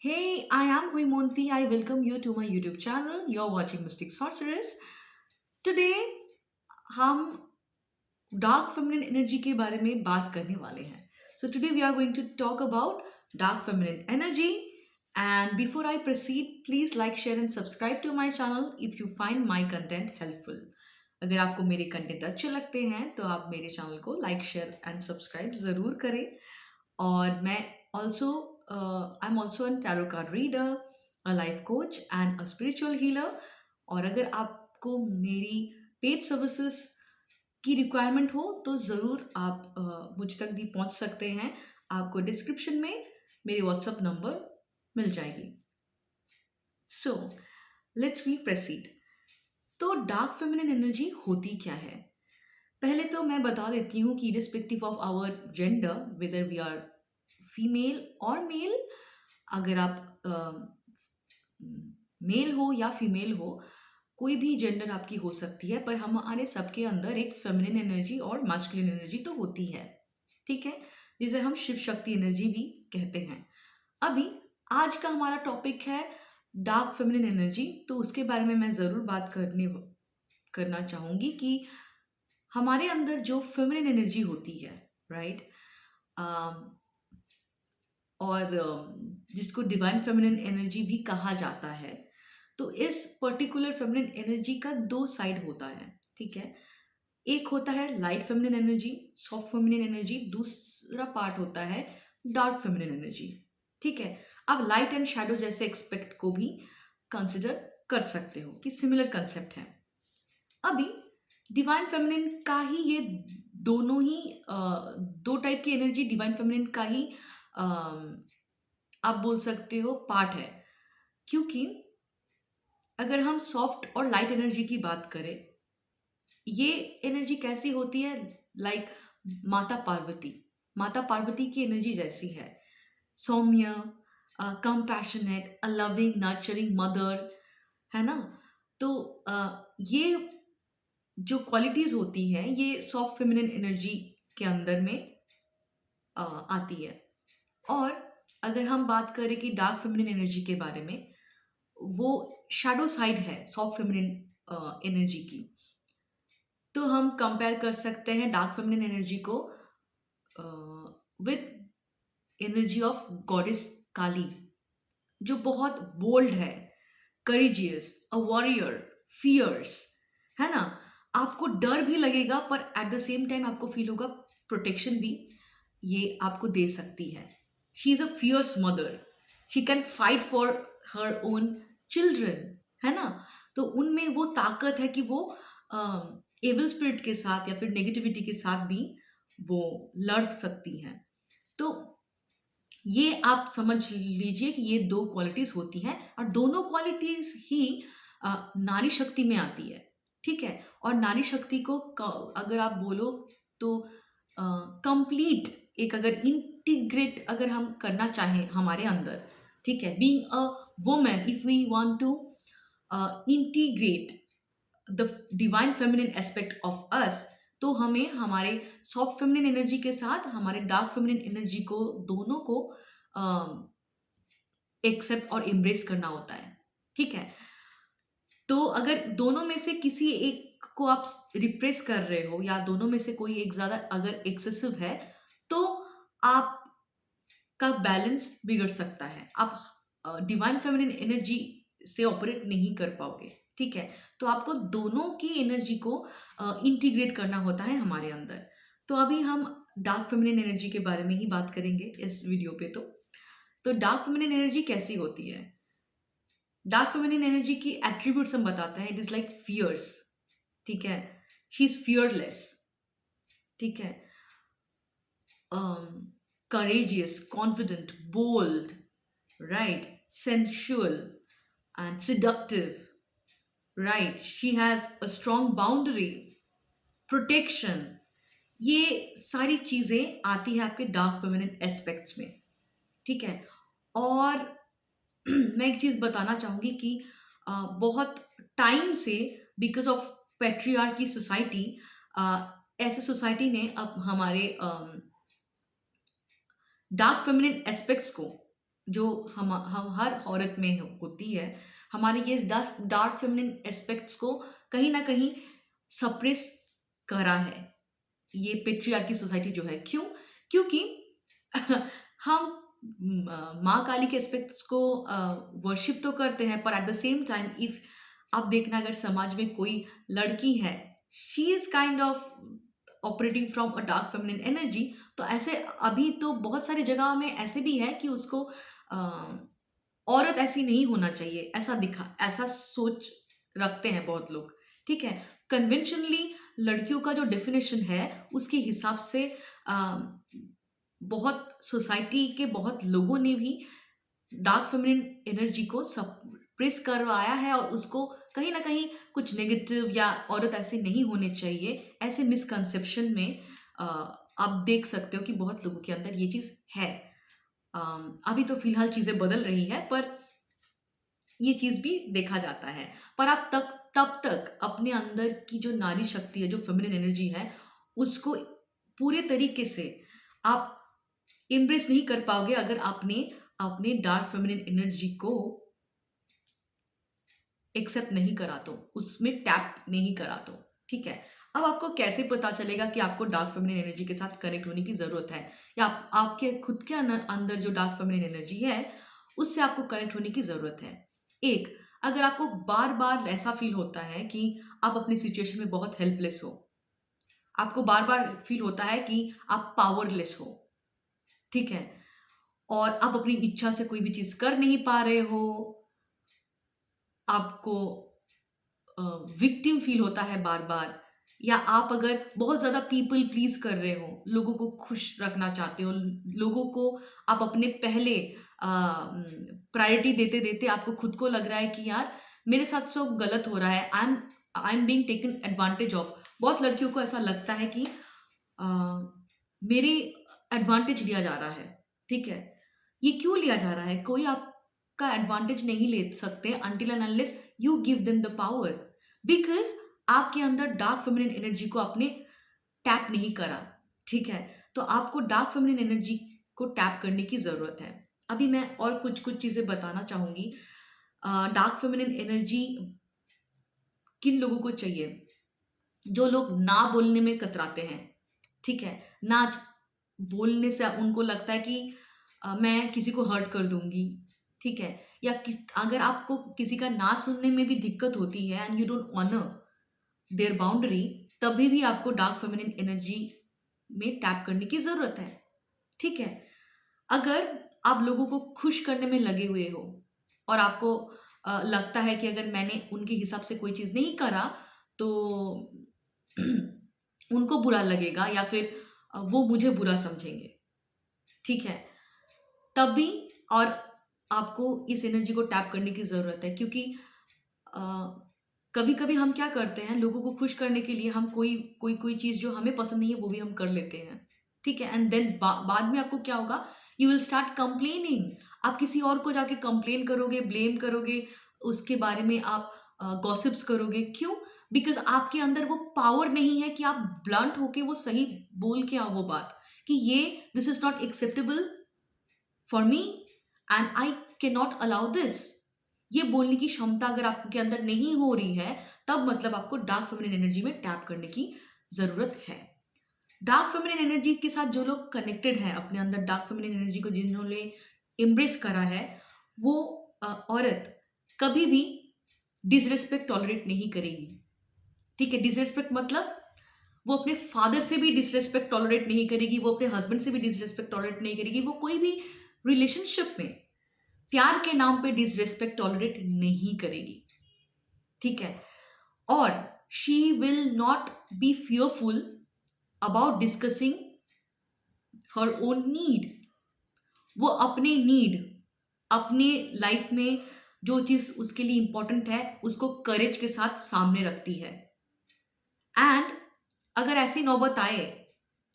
Hey, I am Hui Monty. I welcome you to my YouTube channel. You're watching Mystic Sorceress. Today हम dark feminine energy के बारे में बात करने वाले हैं. So today we are going to talk about dark feminine energy. And before I proceed, please like, share and subscribe to my channel if you find my content helpful. अगर आपको मेरे कंटेंट अच्छे लगते हैं तो आप मेरे चैनल को लाइक शेयर एंड सब्सक्राइब ज़रूर करें. और मैं also I am also an tarot card reader, a life coach and a spiritual healer. और अगर आपको मेरी पेड सर्विसेज की रिक्वायरमेंट हो तो ज़रूर आप मुझ तक भी पहुंच सकते हैं. आपको डिस्क्रिप्शन में मेरी व्हाट्सएप नंबर मिल जाएगी. So let's we proceed. तो डार्क फेमिनिन एनर्जी होती क्या है? पहले तो मैं बता देती हूँ कि respective of our gender, whether we are female और मेल, अगर आप मेल हो या फीमेल हो, कोई भी जेंडर आपकी हो सकती है, पर हमारे सबके अंदर एक फेमिनिन एनर्जी और मास्कुलिन एनर्जी तो होती है. ठीक है, जिसे हम शिव शक्ति एनर्जी भी कहते हैं. अभी आज का हमारा टॉपिक है डार्क फेमिनिन एनर्जी. तो उसके बारे में मैं ज़रूर बात करना चाहूँगी कि हमारे अंदर जो फेमिनिन एनर्जी होती है, राइट, और जिसको डिवाइन फेमिनिन एनर्जी भी कहा जाता है. तो इस पर्टिकुलर फेमिनिन एनर्जी का दो साइड होता है. ठीक है, एक होता है light feminine energy, soft feminine energy. दूसरा पार्ट होता है डार्क फेमिनिन एनर्जी. ठीक है, आप लाइट एंड शैडो जैसे एक्सपेक्ट को भी कंसिडर कर सकते हो कि सिमिलर कंसेप्ट है. अभी डिवाइन फेमिनिन का ही ये दोनों ही दो टाइप की एनर्जी डिवाइन फेमिनिन का ही आप बोल सकते हो पार्ट है. क्योंकि अगर हम सॉफ्ट और लाइट एनर्जी की बात करें, ये एनर्जी कैसी होती है? लाइक माता पार्वती की एनर्जी जैसी है. सौम्य, compassionate, a loving nurturing mother, है ना. तो ये जो क्वालिटीज होती हैं ये सॉफ्ट फेमिनिन एनर्जी के अंदर में आती है. और अगर हम बात करें कि डार्क फेमिनिन एनर्जी के बारे में, वो शैडो साइड है सॉफ्ट फेमिनिन एनर्जी की. तो हम कंपेयर कर सकते हैं डार्क फेमिनिन एनर्जी को विद एनर्जी ऑफ गॉडेस काली, जो बहुत बोल्ड है, करेजियस, अ वॉरियर, फियर्स, है ना. आपको डर भी लगेगा पर एट द सेम टाइम आपको फील होगा प्रोटेक्शन भी ये आपको दे सकती है. She is a fierce mother. She can fight for her own children, है ना. तो उनमें वो ताकत है कि वो एविल स्पिरिट के साथ या फिर नेगेटिविटी के साथ भी वो लड़ सकती हैं. तो ये आप समझ लीजिए कि ये दो क्वालिटीज होती हैं और दोनों क्वालिटीज ही नारी शक्ति में आती है. ठीक है, और नारी शक्ति को अगर आप बोलो तो कंप्लीट एक अगर इंटीग्रेट अगर हम करना चाहें हमारे अंदर, ठीक है, being a woman, if we want to integrate the divine feminine aspect of us, तो हमें हमारे सॉफ्ट फेमिनिन एनर्जी के साथ हमारे डार्क फेमिनिन एनर्जी को दोनों को एक्सेप्ट और एम्ब्रेस करना होता है. ठीक है, तो अगर दोनों में से किसी एक को आप रिप्रेस कर रहे हो या दोनों में से कोई एक ज्यादा अगर एक्सेसिव है, तो आपका बैलेंस बिगड़ सकता है. आप डिवाइन फेमिनिन एनर्जी से ऑपरेट नहीं कर पाओगे. ठीक है, तो आपको दोनों की एनर्जी को इंटीग्रेट करना होता है हमारे अंदर. तो अभी हम डार्क फेमिनिन एनर्जी के बारे में ही बात करेंगे इस वीडियो पे. तो डार्क फेमिनिन एनर्जी कैसी होती है? डार्क फेमिनिन एनर्जी की एट्रीब्यूट्स हम बताते हैं. It is like fierce. ठीक है, शी इज फियरलेस. ठीक है, courageous, confident, bold, right, sensual and seductive, right. She has a strong boundary, protection. ये सारी चीजें आती है आपके डार्क फेमिनिन एस्पेक्ट्स में. ठीक है, और मैं एक चीज बताना चाहूंगी कि बहुत टाइम से बिकॉज ऑफ पेट्रियार्की सोसाइटी, ऐसे सोसाइटी ने अब हमारे डार्क फेमिनिन एस्पेक्ट्स को जो हम हर औरत में होती है, हमारे ये डार्क फेमिनिन एस्पेक्ट्स को कहीं ना कहीं सप्रेस करा है ये पेट्रियार्की सोसाइटी जो है। क्यों? क्योंकि हम माँ काली के एस्पेक्ट्स को वर्शिप तो करते हैं, पर at the same time if आप देखना, अगर समाज में कोई लड़की है, she is kind of operating from a dark feminine energy, तो ऐसे अभी तो बहुत सारी जगह में ऐसे भी है कि उसको औरत ऐसी नहीं होना चाहिए, ऐसा सोच रखते हैं बहुत लोग। ठीक है, कन्वेंशनली लड़कियों का जो डेफिनेशन है उसके हिसाब से बहुत सोसाइटी के बहुत लोगों ने भी डार्क फेमिनिन एनर्जी को सप्रेस करवाया है, और उसको कहीं ना कहीं कुछ नेगेटिव या औरत ऐसे नहीं होने चाहिए ऐसे मिसकंसेप्शन में आप देख सकते हो कि बहुत लोगों के अंदर ये चीज़ है। अभी तो फिलहाल चीज़ें बदल रही है, पर ये चीज़ भी देखा जाता है। पर आप तब तक अपने अंदर की जो नारी शक्ति है, जो फेमिनिन एनर्जी है, उसको पूरे तरीके से आप एम्ब्रेस नहीं कर पाओगे अगर आपने अपने डार्क फेमिनिन एनर्जी को एक्सेप्ट नहीं करा तो, उसमें टैप नहीं करा तो। ठीक है, अब आपको कैसे पता चलेगा कि आपको डार्क फेमिनिन एनर्जी के साथ कनेक्ट होने की ज़रूरत है, या आपके खुद के अंदर जो डार्क फेमिनिन एनर्जी है उससे आपको कनेक्ट होने की ज़रूरत है। एक, अगर आपको बार बार ऐसा फील होता है कि आप अपनी सिचुएशन में बहुत हेल्पलेस हो, आपको बार बार फील होता है कि आप पावरलेस हो, ठीक है, और आप अपनी इच्छा से कोई भी चीज़ कर नहीं पा रहे हो, आपको विक्टिम फील होता है बार बार, या आप अगर बहुत ज़्यादा पीपल प्लीज कर रहे हो, लोगों को खुश रखना चाहते हो, लोगों को आप अपने पहले प्रायोरिटी देते देते आपको खुद को लग रहा है कि यार मेरे साथ सब गलत हो रहा है, I am being taken advantage of. बहुत लड़कियों को ऐसा लगता है कि अ, मेरे एडवांटेज लिया जा रहा है। ठीक है, ये क्यों लिया जा रहा है? कोई आपका एडवांटेज नहीं ले सकते until and unless you give them the power, because आपके अंदर डार्क फेमिनिन एनर्जी को आपने टैप नहीं करा। ठीक है, तो आपको डार्क फेमिनिन एनर्जी को टैप करने की ज़रूरत है। अभी मैं और कुछ कुछ चीज़ें बताना चाहूँगी। डार्क फेमिनिन एनर्जी किन लोगों को चाहिए? जो लोग ना बोलने में कतराते हैं। ठीक है, ना बोलने से उनको लगता है कि मैं किसी को हर्ट कर दूंगी। ठीक है, या अगर आपको किसी का ना सुनने में भी दिक्कत होती है and you don't honour their boundary, तभी भी आपको डार्क फेमिनिन एनर्जी में टैप करने की जरूरत है। ठीक है, अगर आप लोगों को खुश करने में लगे हुए हो और आपको लगता है कि अगर मैंने उनके हिसाब से कोई चीज़ नहीं करा तो उनको बुरा लगेगा, या फिर वो मुझे बुरा समझेंगे। ठीक है, तभी और आपको इस एनर्जी को टैप करने की ज़रूरत है, क्योंकि कभी कभी हम क्या करते हैं, लोगों को खुश करने के लिए हम कोई कोई कोई चीज़ जो हमें पसंद नहीं है वो भी हम कर लेते हैं। ठीक है, एंड देन बाद में आपको क्या होगा, यू विल स्टार्ट कंप्लेनिंग। आप किसी और को जाके कंप्लेन करोगे, ब्लेम करोगे, उसके बारे में आप गॉसिप्स करोगे। क्यों? बिकॉज आपके अंदर वो पावर नहीं है कि आप ब्लंट होके वो सही बोल के आओ वो बात, कि ये this is not acceptable for me and I can not allow this. ये बोलने की क्षमता अगर आपके अंदर नहीं हो रही है, तब मतलब आपको डार्क फेमिनिन एनर्जी में टैप करने की जरूरत है। डार्क फेमिनिन एनर्जी के साथ जो लोग कनेक्टेड हैं, अपने अंदर डार्क फेमिनिन एनर्जी को जिन्होंने एम्ब्रेस करा है, वो औरत कभी भी डिसरेस्पेक्ट टॉलरेट नहीं करेगी। ठीक है, डिसरेस्पेक्ट मतलब वो अपने फादर से भी डिसरेस्पेक्ट टॉलरेट नहीं करेगी, वो अपने हस्बैंड से भी डिसरेस्पेक्ट टॉलरेट नहीं करेगी, वो कोई भी रिलेशनशिप में प्यार के नाम पे डिसरेस्पेक्ट टॉलरेट नहीं करेगी। ठीक है, और she will not be fearful about discussing her own need. वो अपने नीड, अपने लाइफ में जो चीज उसके लिए इंपॉर्टेंट है उसको करेज के साथ सामने रखती है। एंड अगर ऐसी नौबत आए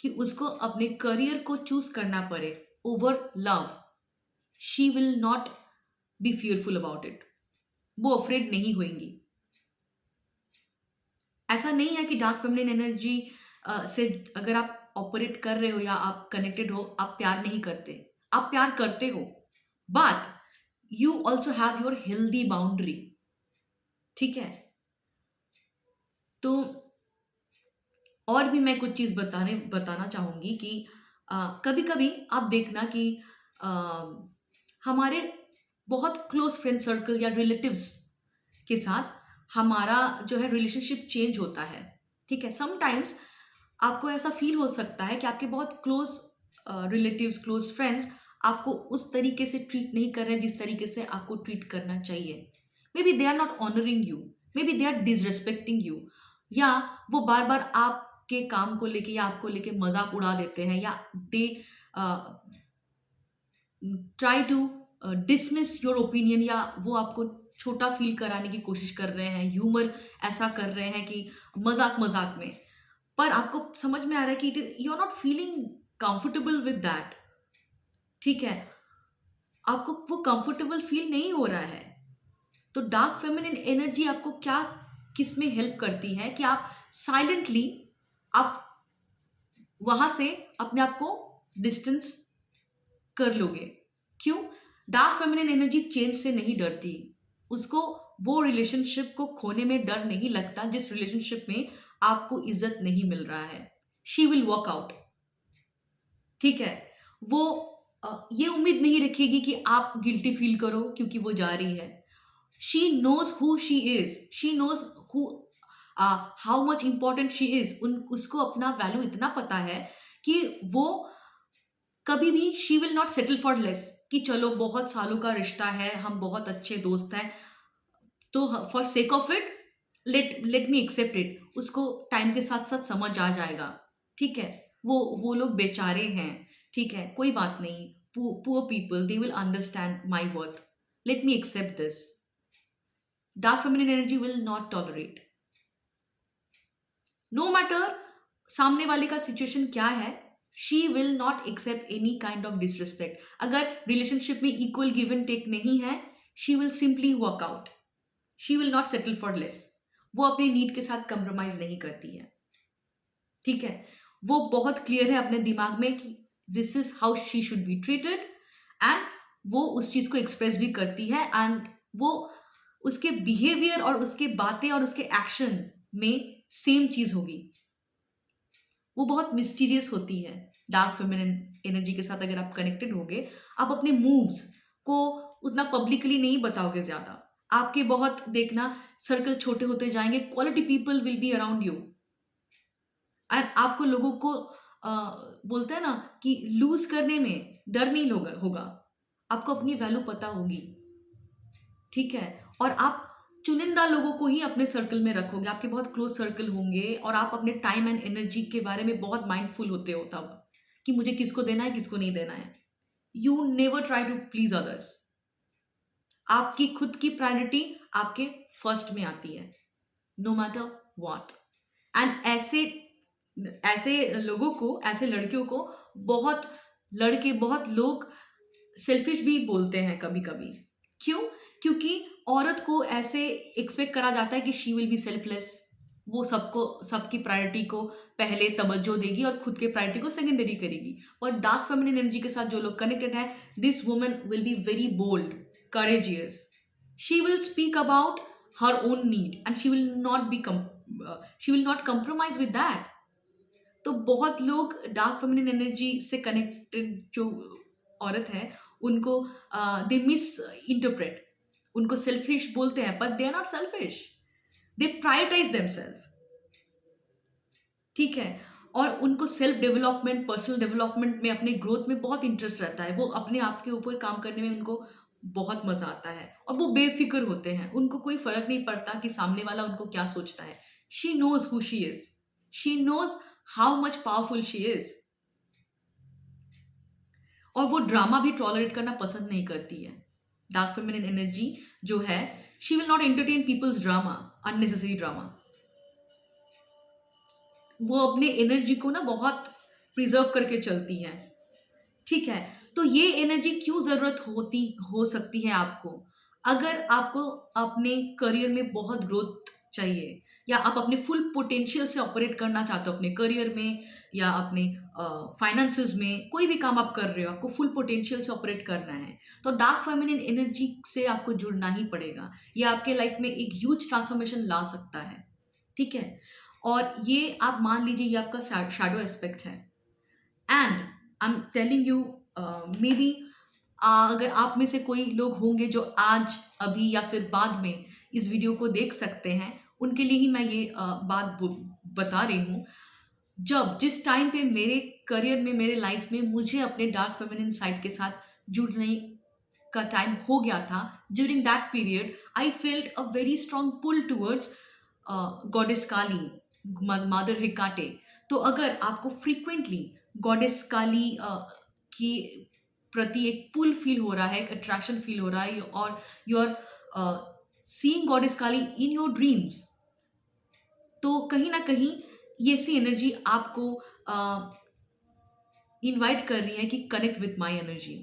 कि उसको अपने करियर को चूज करना पड़े over love, she will not be fearful about it. वो अफ्रेड नहीं होंगी। ऐसा नहीं है कि डार्क फेमिनिन एनर्जी से अगर आप ऑपरेट कर रहे हो या आप कनेक्टेड हो, आप प्यार नहीं करते। आप प्यार करते हो, but you also have your healthy boundary. ठीक है, तो और भी मैं कुछ चीज़ बताना चाहूँगी कि कभी कभी आप देखना कि अ, हमारे बहुत क्लोज फ्रेंड सर्कल या रिलेटिव्स के साथ हमारा जो है रिलेशनशिप चेंज होता है। ठीक है, समटाइम्स आपको ऐसा फील हो सकता है कि आपके बहुत क्लोज रिलेटिव्स, क्लोज फ्रेंड्स आपको उस तरीके से ट्रीट नहीं कर रहे हैं जिस तरीके से आपको ट्रीट करना चाहिए। Maybe they are not honouring you, maybe they are disrespecting you, या वो बार बार आपके काम को लेके या आपको लेके मजाक उड़ा देते हैं, या they try to dismiss your opinion, या वो आपको छोटा फील कराने की कोशिश कर रहे हैं, ह्यूमर ऐसा कर रहे हैं कि मजाक मजाक में। पर आपको समझ में आ रहा है कि it is you are not feeling comfortable with that. ठीक है, आपको वो कंफर्टेबल फील नहीं हो रहा है। तो डार्क फेमिनिन एनर्जी आपको क्या, किस में हेल्प करती है कि आप साइलेंटली आप वहां से अपने आप को डिस्टेंस कर लोगे। क्यों? डार्क फेमिनिन एनर्जी चेंज से नहीं डरती, उसको वो रिलेशनशिप को खोने में डर नहीं लगता जिस रिलेशनशिप में आपको इज्जत नहीं मिल रहा है। She will walk out. ठीक है, वो ये उम्मीद नहीं रखेगी कि आप गिल्टी फील करो क्योंकि वो जा रही है। She knows who she is, she knows who how much important she is. उसको अपना वैल्यू इतना पता है कि वो कभी भी she will not settle for less, कि चलो बहुत सालों का रिश्ता है, हम बहुत अच्छे दोस्त हैं, तो for sake of it let me accept it. उसको टाइम के साथ साथ समझ आ जाएगा। ठीक है, वो लोग बेचारे हैं। ठीक है, कोई बात नहीं, poor people they will understand my worth, let me accept this. Dark feminine energy will not tolerate, no matter सामने वाले का सिचुएशन क्या है, she will not accept any kind of disrespect. अगर रिलेशनशिप में इक्वल गिव एंड टेक नहीं है, she will simply walk out. She will not settle for less. वो अपनी नीड के साथ कंप्रोमाइज नहीं करती है। ठीक है, वो बहुत क्लियर है अपने दिमाग में कि this is how she should be treated, and वो उस चीज को एक्सप्रेस भी करती है, एंड वो उसके बिहेवियर और उसके बातें और उसके एक्शन में सेम चीज होगी। वो बहुत मिस्टीरियस होती है। डार्क फेमिनिन एनर्जी के साथ अगर आप कनेक्टेड होगे, आप अपने मूव्स को उतना पब्लिकली नहीं बताओगे ज्यादा। आपके बहुत देखना सर्कल छोटे होते जाएंगे, quality people will be around you, and आपको लोगों को बोलते हैं ना कि लूज करने में डर नहीं होगा। आपको अपनी वैल्यू पता होगी। ठीक है, और आप चुनिंदा लोगों को ही अपने सर्कल में रखोगे। आपके बहुत क्लोज सर्कल होंगे और आप अपने टाइम एंड एनर्जी के बारे में बहुत माइंडफुल होते हो तब, कि मुझे किसको देना है, किसको नहीं देना है। You never try to please others. आपकी खुद की प्रायोरिटी आपके फर्स्ट में आती है, नो मैटर व्हाट। एंड ऐसे ऐसे लोगों को, ऐसे लड़कियों को बहुत लड़के, बहुत लोग सेल्फिश भी बोलते हैं कभी कभी। क्यों? क्योंकि औरत को ऐसे एक्सपेक्ट करा जाता है कि शी विल बी सेल्फलेस, वो सबको, सबकी प्रायोरिटी को पहले तवज्जो देगी और खुद के प्रायोरिटी को सेकेंडरी करेगी। पर डार्क फेमिनिन एनर्जी के साथ जो लोग कनेक्टेड है, this woman will be very bold, courageous. She will speak about her own need and she will not compromise with that। तो बहुत लोग डार्क फेमिनिन एनर्जी से कनेक्टेड जो औरत है, उनको दे मिस इंटरप्रेट, उनको सेल्फिश बोलते हैं, but they are not selfish, they prioritize themselves. ठीक है, और उनको सेल्फ डेवलपमेंट, पर्सनल डेवलपमेंट में, अपने ग्रोथ में बहुत इंटरेस्ट रहता है। वो अपने आप के ऊपर काम करने में उनको बहुत मजा आता है, और वो बेफिक्र होते हैं। उनको कोई फर्क नहीं पड़ता कि सामने वाला उनको क्या सोचता है। She knows who she is, she knows how much powerful she is, और वो ड्रामा भी टॉलरेट करना पसंद नहीं करती है। डार्क फेमिनिन एनर्जी जो है, she will not entertain people's drama, unnecessary drama. वो अपने एनर्जी को ना बहुत प्रिजर्व करके चलती है। ठीक है, तो ये एनर्जी क्यों जरूरत हो सकती है आपको? अगर आपको अपने करियर में बहुत ग्रोथ चाहिए, या आप अपने फुल पोटेंशियल से ऑपरेट करना चाहते हो अपने करियर में, या अपने फाइनेंसेस में, कोई भी काम आप कर रहे हो, आपको फुल पोटेंशियल से ऑपरेट करना है, तो डार्क फेमिनिन एनर्जी से आपको जुड़ना ही पड़ेगा। ये आपके लाइफ में एक ह्यूज ट्रांसफॉर्मेशन ला सकता है, ठीक है। और ये आप मान लीजिए ये आपका शैडो एस्पेक्ट है। And I am telling you, may be अगर आप में से कोई लोग होंगे जो आज, अभी या फिर बाद में इस वीडियो को देख सकते हैं, उनके लिए ही मैं ये बात बता रही हूँ। जिस टाइम पे मेरे करियर में, मेरे लाइफ में मुझे अपने डार्क फेमिनिन साइड के साथ जुड़ने का टाइम हो गया था, during that period I felt a very strong pull towards goddess Kali, mother Hecate. तो अगर आपको फ्रीक्वेंटली गॉडेस काली की प्रति एक पुल फील हो रहा है, एक अट्रैक्शन फील हो रहा है, और you are seeing goddess Kali in your dreams, तो कहीं ना कहीं ये सी एनर्जी आपको इनवाइट कर रही है कि कनेक्ट विथ माय एनर्जी,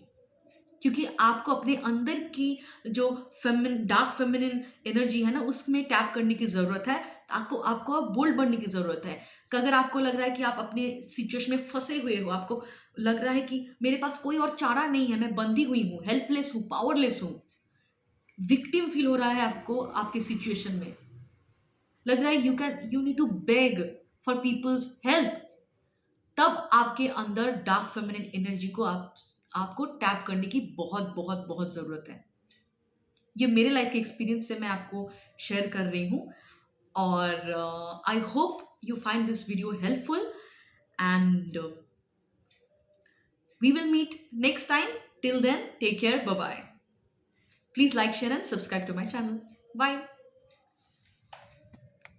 क्योंकि आपको अपने अंदर की जो डार्क फेमिनिन एनर्जी है ना, उसमें टैप करने की ज़रूरत है। आपको बोल्ड बनने की ज़रूरत है। कि अगर आपको लग रहा है कि आप अपने सिचुएशन में फंसे हुए हो, आपको लग रहा है कि मेरे पास कोई और चारा नहीं है, मैं बंधी हुई हूँ, हेल्पलेस हूँ, पावरलेस हूँ, विक्टिम फील हो रहा है आपको आपके सिचुएशन में, लग रहा है you need to beg for people's help, तब आपके अंदर डार्क फेमिनिन एनर्जी को आपको टैप करने की बहुत बहुत बहुत ज़रूरत है। ये मेरे लाइफ के एक्सपीरियंस से मैं आपको शेयर कर रही हूँ, और I hope you find this video helpful, and we will meet next time. Till then, take care, bye bye. Please like, share and subscribe to my channel. Bye.